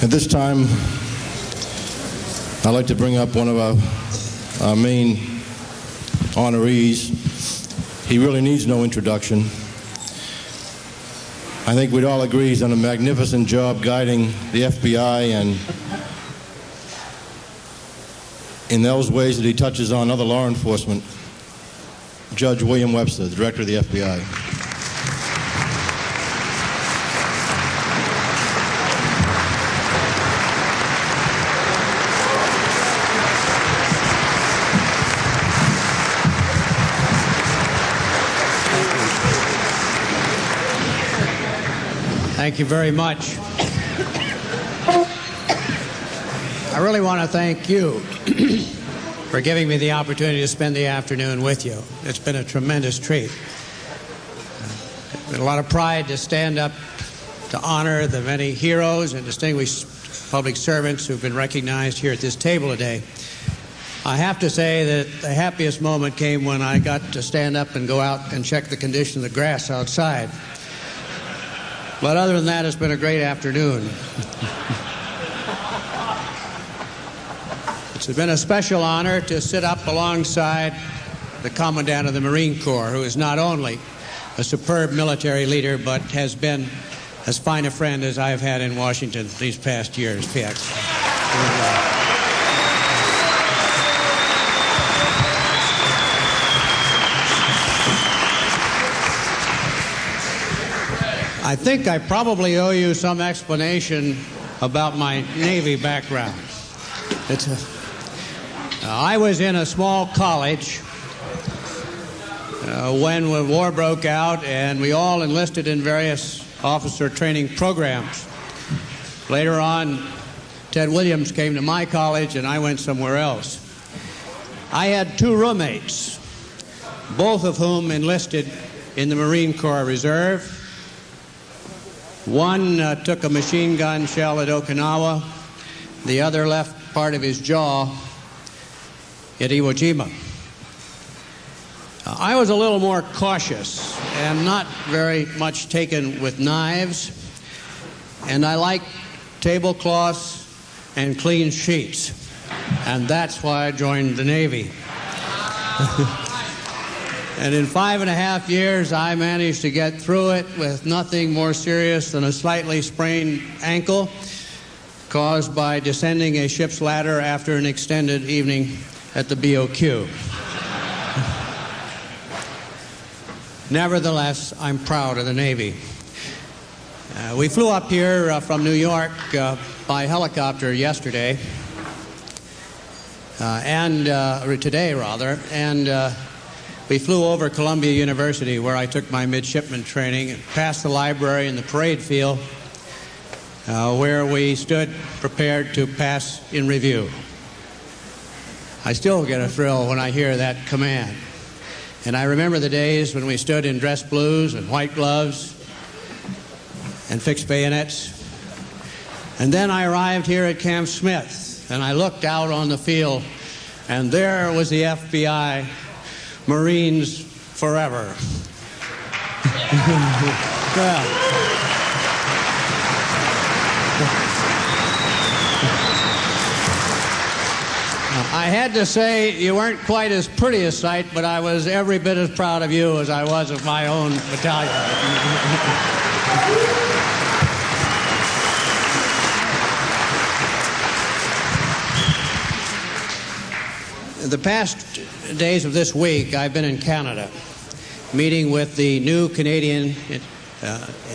At this time, I'd like to bring up one of our main honorees. He really needs no introduction. I think we'd all agree he's done a magnificent job guiding the FBI, and in those ways that he touches on other law enforcement. Judge William Webster, the Director of the FBI. Thank you very much. I really want to thank you for giving me the opportunity to spend the afternoon with you. It's been a tremendous treat. It's been a lot of pride to stand up to honor the many heroes and distinguished public servants who've been recognized here at this table today. I have to say that the happiest moment came when I got to stand up and go out and check the condition of the grass outside. But other than that, it's been a great afternoon. It's been a special honor to sit up alongside the Commandant of the Marine Corps, who is not only a superb military leader, but has been as fine a friend as I've had in Washington these past years, P.X. I think I probably owe you some explanation about my Navy background. I was in a small college when the war broke out, and we all enlisted in various officer training programs. Later on, Ted Williams came to my college, and I went somewhere else. I had two roommates, both of whom enlisted in the Marine Corps Reserve. One took a machine gun shell at Okinawa. The other left part of his jaw at Iwo Jima. I was a little more cautious and not very much taken with knives, and I liked tablecloths and clean sheets, and that's why I joined the Navy. And in 5.5 years, I managed to get through it with nothing more serious than a slightly sprained ankle caused by descending a ship's ladder after an extended evening at the BOQ. Nevertheless, I'm proud of the Navy. We flew up here from New York by helicopter yesterday, or today rather, and we flew over Columbia University, where I took my midshipman training, and past the library and the parade field, where we stood prepared to pass in review. I still get a thrill when I hear that command. And I remember the days when we stood in dress blues and white gloves and fixed bayonets. And then I arrived here at Camp Smith, and I looked out on the field, and there was the FBI, Marines forever. Well, I had to say you weren't quite as pretty a sight, but I was every bit as proud of you as I was of my own battalion. The past days of this week, I've been in Canada, meeting with the new Canadian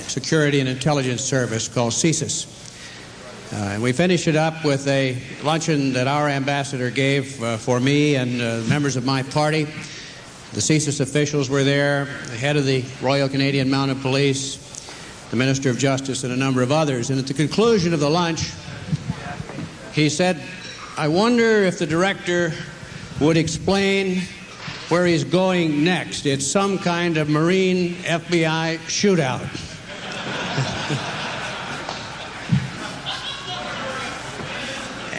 Security and Intelligence Service called CSIS. And we finished it up with a luncheon that our ambassador gave for me and members of my party. The CSIS officials were there, the head of the Royal Canadian Mounted Police, the Minister of Justice, and a number of others. And at the conclusion of the lunch, he said, "I wonder if the director would explain where he's going next. It's some kind of Marine FBI shootout."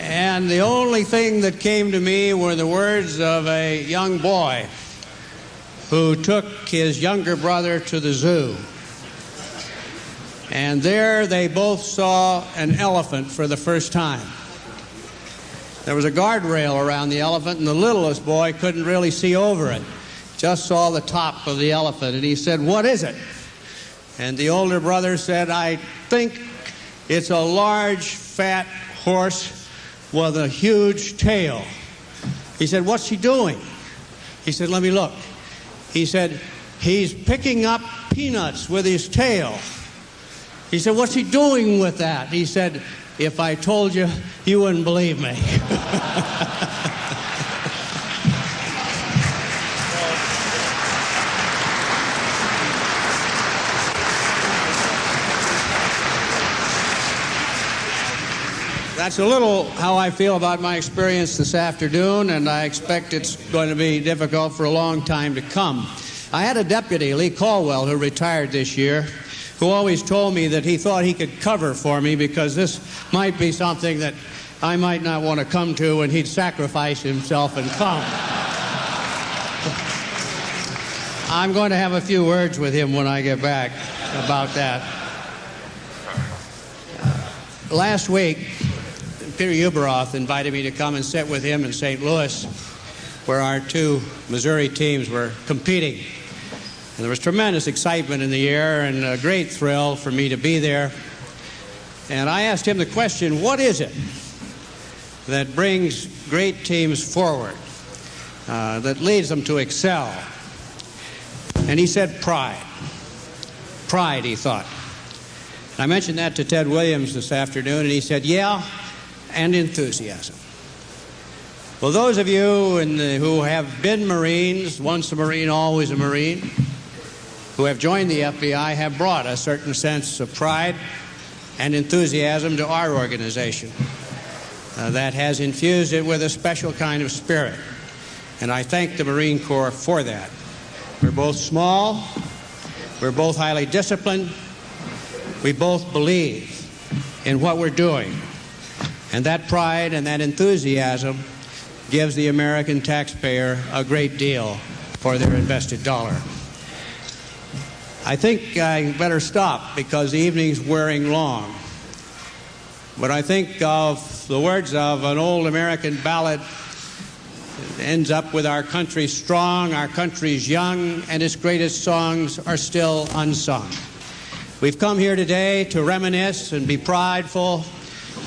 And the only thing that came to me were the words of a young boy who took his younger brother to the zoo. And there they both saw an elephant for the first time. There was a guardrail around the elephant, and the littlest boy couldn't really see over it, just saw the top of the elephant. And he said, "What is it?" And the older brother said, "I think it's a large, fat horse with a huge tail." He said, "What's he doing?" He said, "Let me look." He said, "He's picking up peanuts with his tail." He said, "What's he doing with that?" He said, "If I told you, you wouldn't believe me." That's a little how I feel about my experience this afternoon, and I expect it's going to be difficult for a long time to come. I had a deputy, Lee Caldwell, who retired this year, who always told me that he thought he could cover for me because this might be something that I might not want to come to, and he'd sacrifice himself and come. I'm going to have a few words with him when I get back about that. Last week, Peter Uberoth invited me to come and sit with him in St. Louis, where our two Missouri teams were competing. And there was tremendous excitement in the air and a great thrill for me to be there. And I asked him the question, what is it that brings great teams forward, that leads them to excel? And he said pride. Pride, he thought. I mentioned that to Ted Williams this afternoon, and he said, yeah, and enthusiasm. Well, those of you who have been Marines, once a Marine, always a Marine, who have joined the FBI have brought a certain sense of pride and enthusiasm to our organization that has infused it with a special kind of spirit. And I thank the Marine Corps for that. We're both small, we're both highly disciplined, we both believe in what we're doing. And that pride and that enthusiasm gives the American taxpayer a great deal for their invested dollar. I think I better stop because the evening's wearing long. But I think of the words of an old American ballad. It ends up with our country strong, our country's young, and its greatest songs are still unsung. We've come here today to reminisce and be prideful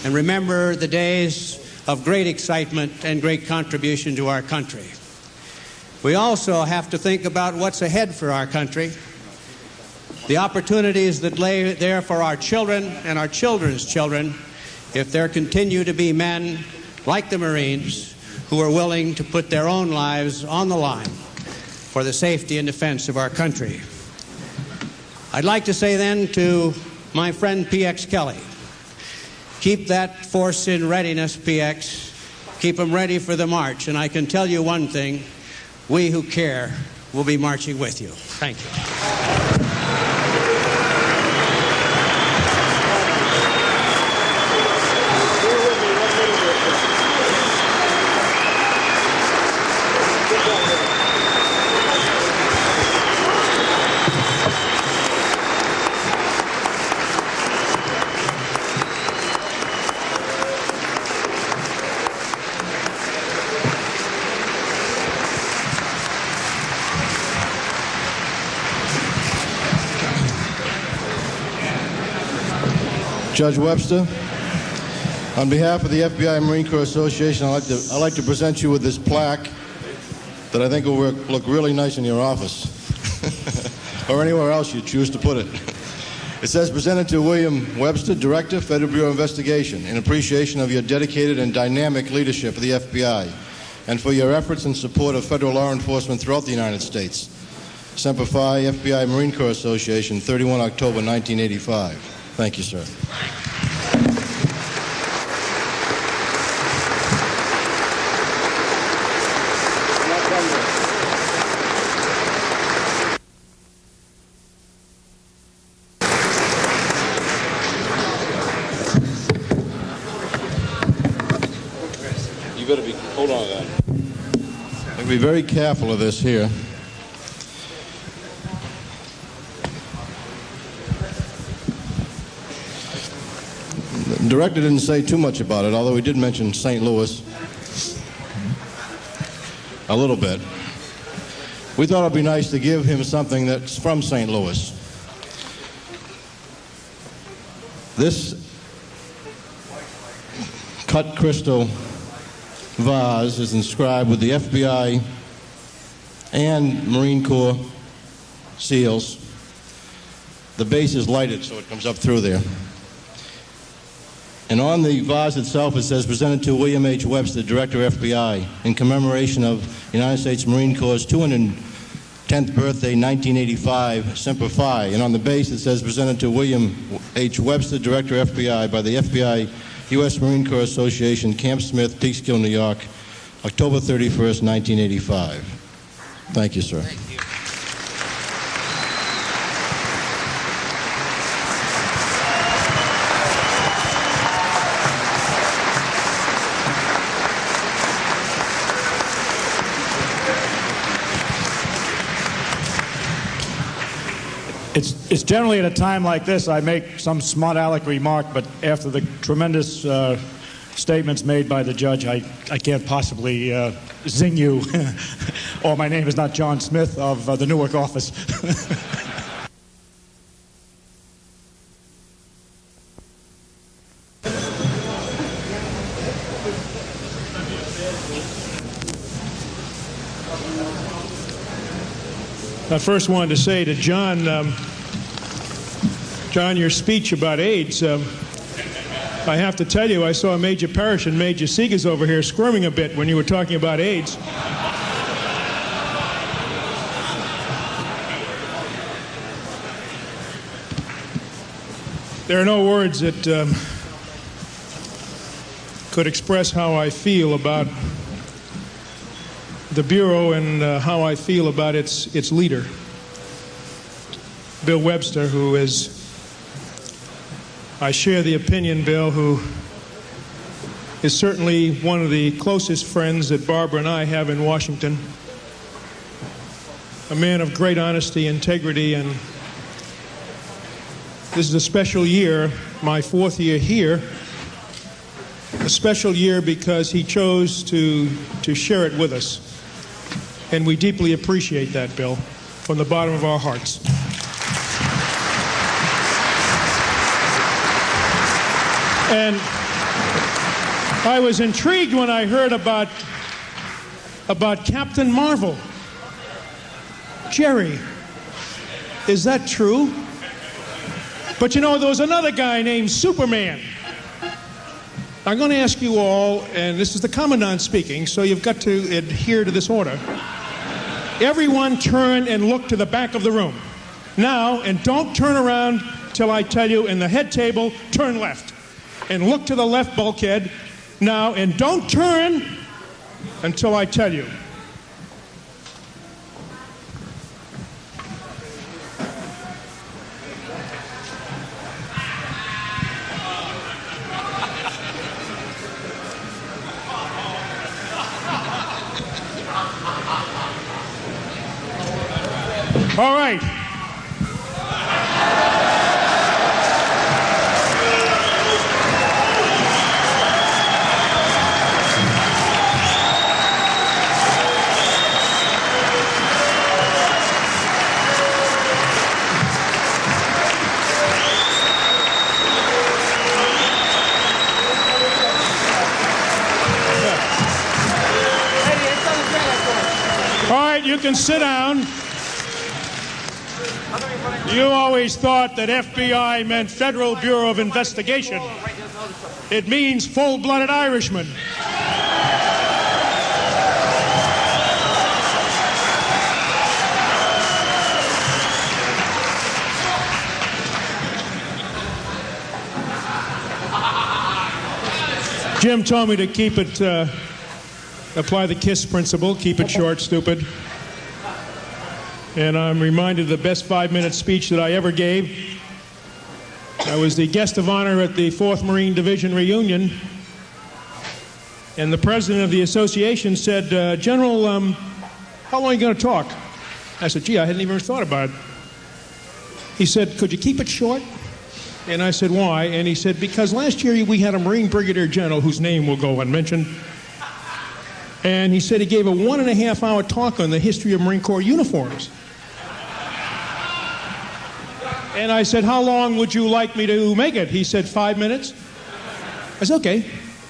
and remember the days of great excitement and great contribution to our country. We also have to think about what's ahead for our country, the opportunities that lay there for our children and our children's children if there continue to be men like the Marines who are willing to put their own lives on the line for the safety and defense of our country. I'd like to say then to my friend P.X. Kelley, keep that force in readiness, P.X. Keep them ready for the march. And I can tell you one thing, we who care will be marching with you. Thank you. Judge Webster, on behalf of the FBI Marine Corps Association, I'd like to present you with this plaque that I think will look really nice in your office or anywhere else you choose to put it. It says, presented to William Webster, Director, Federal Bureau of Investigation, in appreciation of your dedicated and dynamic leadership of the FBI and for your efforts in support of federal law enforcement throughout the United States. Semper Fi, FBI Marine Corps Association, 31 October 1985. Thank you, sir. You better be, hold on to that. I'll be very careful of this here. The director didn't say too much about it, although he did mention St. Louis a little bit. We thought it'd be nice to give him something that's from St. Louis. This cut crystal vase is inscribed with the FBI and Marine Corps seals. The base is lighted so it comes up through there. And on the vase itself it says, presented to William H. Webster, Director, FBI, in commemoration of United States Marine Corps' 210th birthday, 1985, Semper Fi. And on the base it says, presented to William H. Webster, Director, FBI, by the FBI U.S. Marine Corps Association, Camp Smith, Peekskill, New York, October 31st, 1985. Thank you, sir. Thank you. It's generally at a time like this I make some smart aleck remark, but after the tremendous statements made by the judge, I can't possibly zing you. Or my name is not John Smith of the Newark office. I first wanted to say to John, John, your speech about AIDS, I have to tell you, I saw Major Parrish and Major Seegers over here squirming a bit when you were talking about AIDS. There are no words that could express how I feel about the Bureau and how I feel about its leader, Bill Webster, who is, I share the opinion, Bill, who is certainly one of the closest friends that Barbara and I have in Washington, a man of great honesty, integrity, and this is a special year, my 4th year here, a special year because he chose to share it with us. And we deeply appreciate that, Bill, from the bottom of our hearts. And I was intrigued when I heard about Captain Marvel. Jerry, is that true? But you know, there was another guy named Superman. I'm going to ask you all, and this is the Commandant speaking, so you've got to adhere to this order. Everyone turn and look to the back of the room. Now, and don't turn around till I tell you. In the head table, turn left. And look to the left bulkhead. Now, and don't turn until I tell you. All right. All right, you can sit down. You always thought that FBI meant Federal Bureau of Investigation. It means full-blooded Irishman. Jim told me to keep it, apply the KISS principle, keep it short, stupid. And I'm reminded of the best 5-minute speech that I ever gave. I was the guest of honor at the 4th Marine Division reunion. And the president of the association said, General, how long are you going to talk? I said, gee, I hadn't even thought about it. He said, could you keep it short? And I said, why? And he said, because last year we had a Marine Brigadier General whose name will go unmentioned. And he said he gave a 1.5-hour talk on the history of Marine Corps uniforms. And I said, how long would you like me to make it? He said, 5 minutes. I said, okay.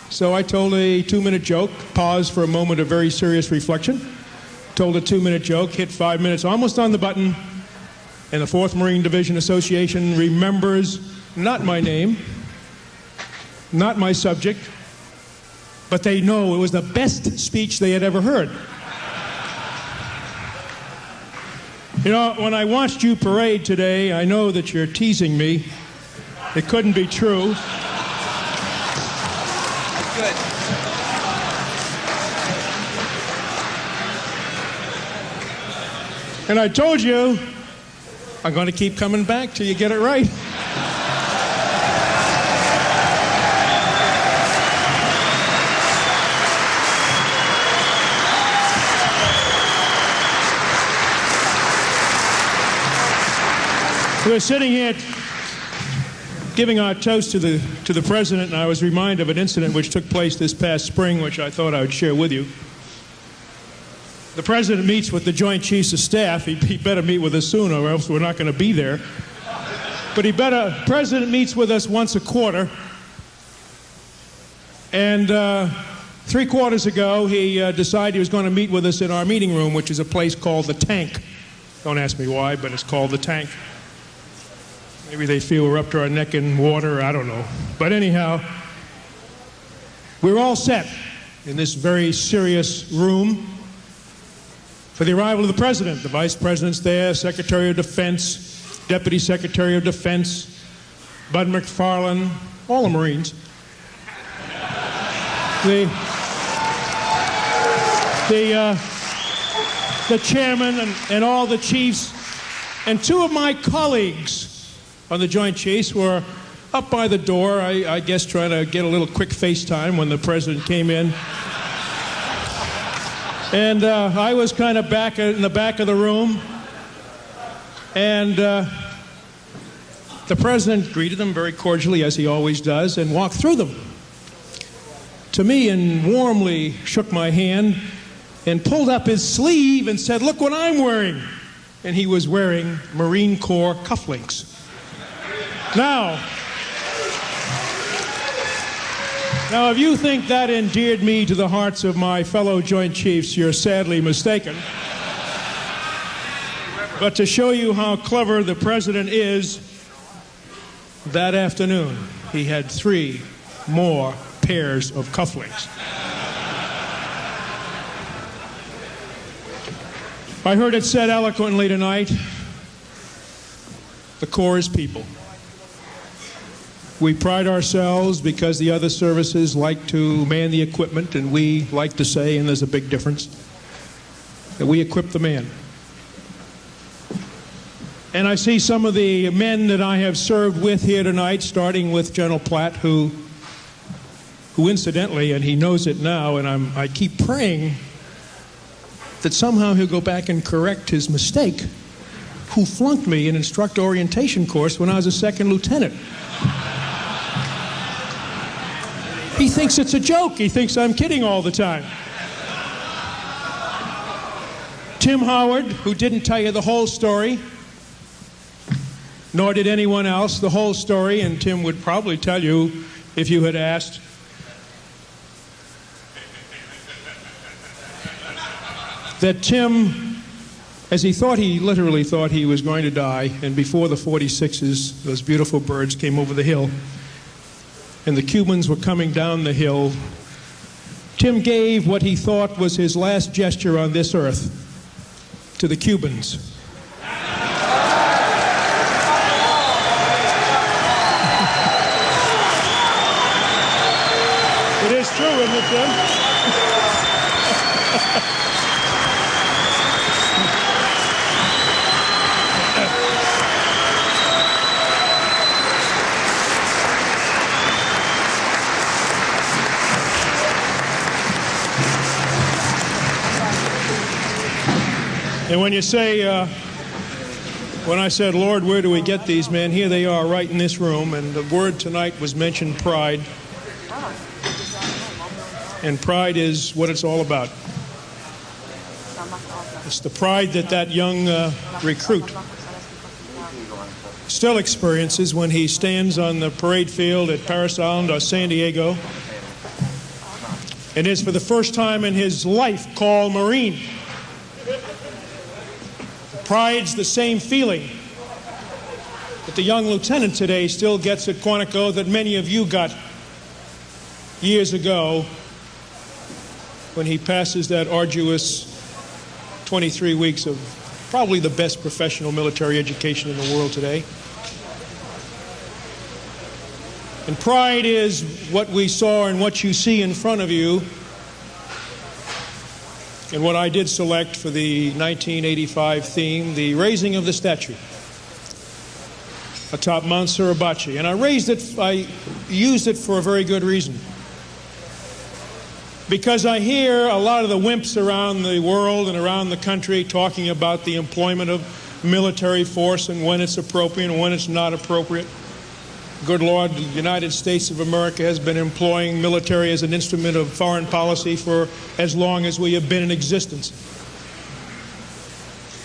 So I told a 2-minute joke, paused for a moment of very serious reflection, told a 2-minute joke, hit 5 minutes, almost on the button, and the 4th Marine Division Association remembers not my name, not my subject, but they know it was the best speech they had ever heard. You know, when I watched you parade today, I know that you're teasing me. It couldn't be true. Good. And I told you, I'm going to keep coming back till you get it right. We're sitting here giving our toast to the president, and I was reminded of an incident which took place this past spring, which I thought I would share with you. The president meets with the Joint Chiefs of Staff. He better meet with us soon, or else we're not going to be there. But president meets with us once a quarter. And 3 quarters ago, he decided he was going to meet with us in our meeting room, which is a place called the Tank. Don't ask me why, but it's called the Tank. Maybe they feel we're up to our neck in water, I don't know. But anyhow, we're all set in this very serious room for the arrival of the president. The vice president's there, Secretary of Defense, Deputy Secretary of Defense, Bud McFarlane, all the Marines. The chairman and all the chiefs, and 2 of my colleagues on the Joint Chiefs were up by the door, I guess trying to get a little quick FaceTime when the president came in. And I was kind of in the back of the room. And the president greeted them very cordially, as he always does, and walked through them to me and warmly shook my hand and pulled up his sleeve and said, look what I'm wearing. And he was wearing Marine Corps cufflinks. Now, if you think that endeared me to the hearts of my fellow Joint Chiefs, you're sadly mistaken. But to show you how clever the president is, that afternoon he had 3 more pairs of cufflinks. I heard it said eloquently tonight, the Corps is people. We pride ourselves because the other services like to man the equipment, and we like to say, and there's a big difference, that we equip the man. And I see some of the men that I have served with here tonight, starting with General Platt, who incidentally, and he knows it now, and I keep praying that somehow he'll go back and correct his mistake, who flunked me in instructor orientation course when I was a 2nd lieutenant. He thinks it's a joke. He thinks I'm kidding all the time. Tim Howard, who didn't tell you the whole story, nor did anyone else the whole story, and Tim would probably tell you if you had asked. That Tim, as he literally thought he was going to die, and before the 46s, those beautiful birds came over the hill, and the Cubans were coming down the hill, Tim gave what he thought was his last gesture on this earth to the Cubans. It is true, isn't it, Tim? And when you say When I said, Lord, where do we get these men? Here they are right in this room, and the word tonight was mentioned, pride. And pride is what it's all about. It's the pride that that young recruit still experiences when he stands on the parade field at Paris Island or San Diego and is for the first time in his life called Marine. Pride's the same feeling that the young lieutenant today still gets at Quantico that many of you got years ago when he passes that arduous 23 weeks of probably the best professional military education in the world today. And pride is what we saw and what you see in front of you, and what I did select for the 1985 theme, the raising of the statue atop Mount Suribachi. And I used it for a very good reason. Because I hear a lot of the wimps around the world and around the country talking about the employment of military force and when it's appropriate and when it's not appropriate. Good Lord, the United States of America has been employing military as an instrument of foreign policy for as long as we have been in existence.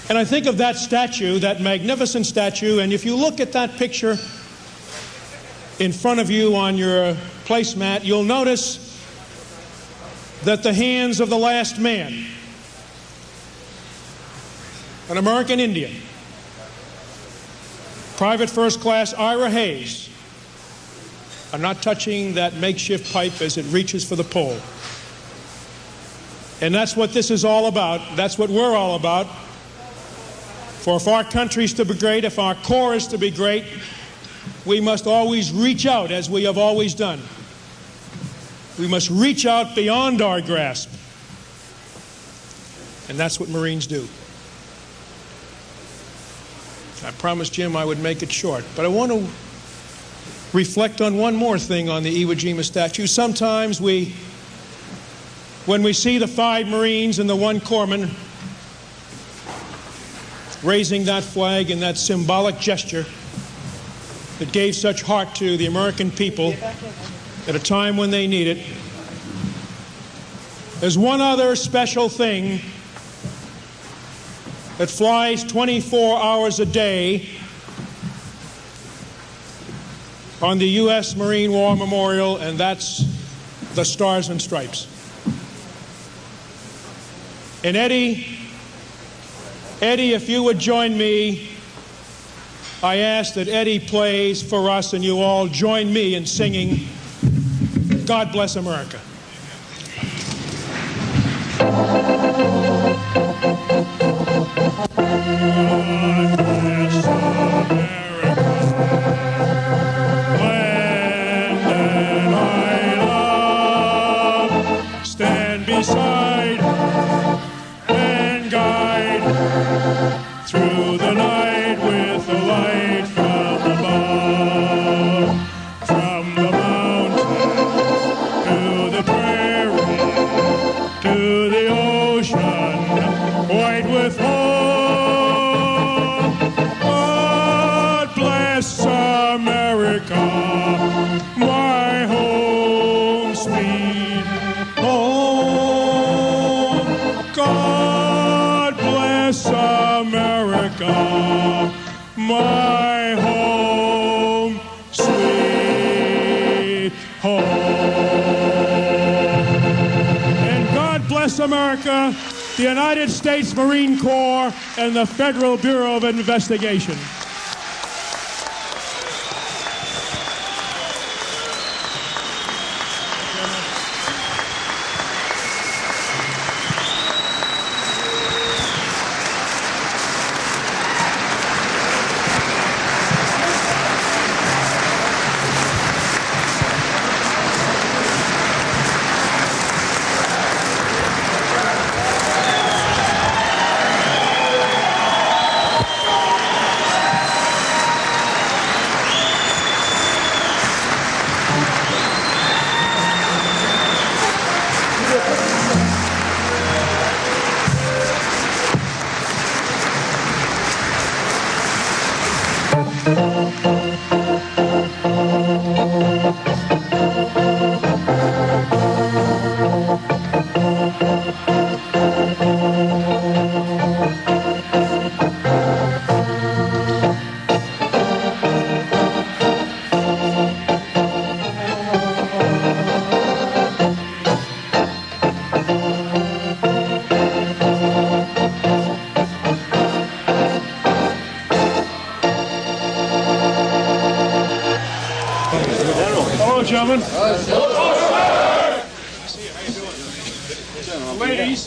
And I think of that statue, that magnificent statue, and if you look at that picture in front of you on your placemat, you'll notice that the hands of the last man, an American Indian, Private First Class Ira Hayes, are not touching that makeshift pipe as it reaches for the pole. And that's what this is all about. That's what we're all about. For if our country's to be great, if our Corps is to be great, we must always reach out as we have always done. We must reach out beyond our grasp. And that's what Marines do. I promised Jim I would make it short, but I want to reflect on one more thing on the Iwo Jima statue. Sometimes when we see the 5 Marines and the 1 corpsman raising that flag in that symbolic gesture that gave such heart to the American people at a time when they need it, there's one other special thing that flies 24 hours a day on the U.S. Marine War Memorial, and that's the Stars and Stripes. And Eddie, if you would join me, I ask that Eddie plays for us and you all join me in singing God Bless America. Beside and guide through the night with the light from above, from the mountain to the prairie to the ocean white with hope. God bless America, my home sweet home. God bless America, my home sweet home. And God bless America, the United States Marine Corps, and the Federal Bureau of Investigation. Hello, gentlemen. Ladies.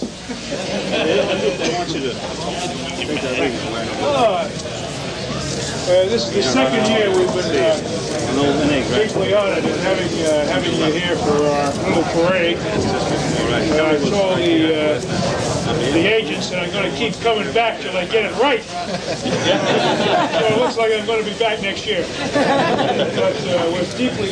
This is the second year we've been deeply honored in having you here for our little parade. I told the agents that I'm going to keep coming back till I get it right. So it looks like I'm going to be back next year. But we're deeply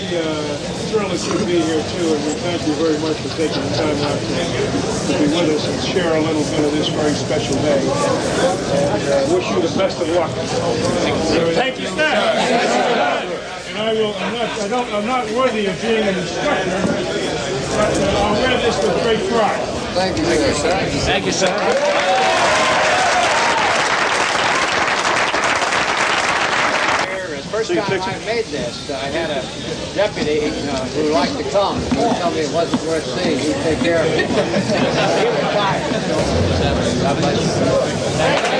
thrilled that you be here too, and we thank you very much for taking the time out to be with us and share a little bit of this very special day. And wish you the best of luck. Thank you, sir. And I'm not worthy of being an instructor, but I'll wear this with great pride. Thank you, sir. Thank you, sir. First time I made this, I had a deputy who liked to come. He would tell me it wasn't worth seeing. He'd take care of it. He retired. God bless you.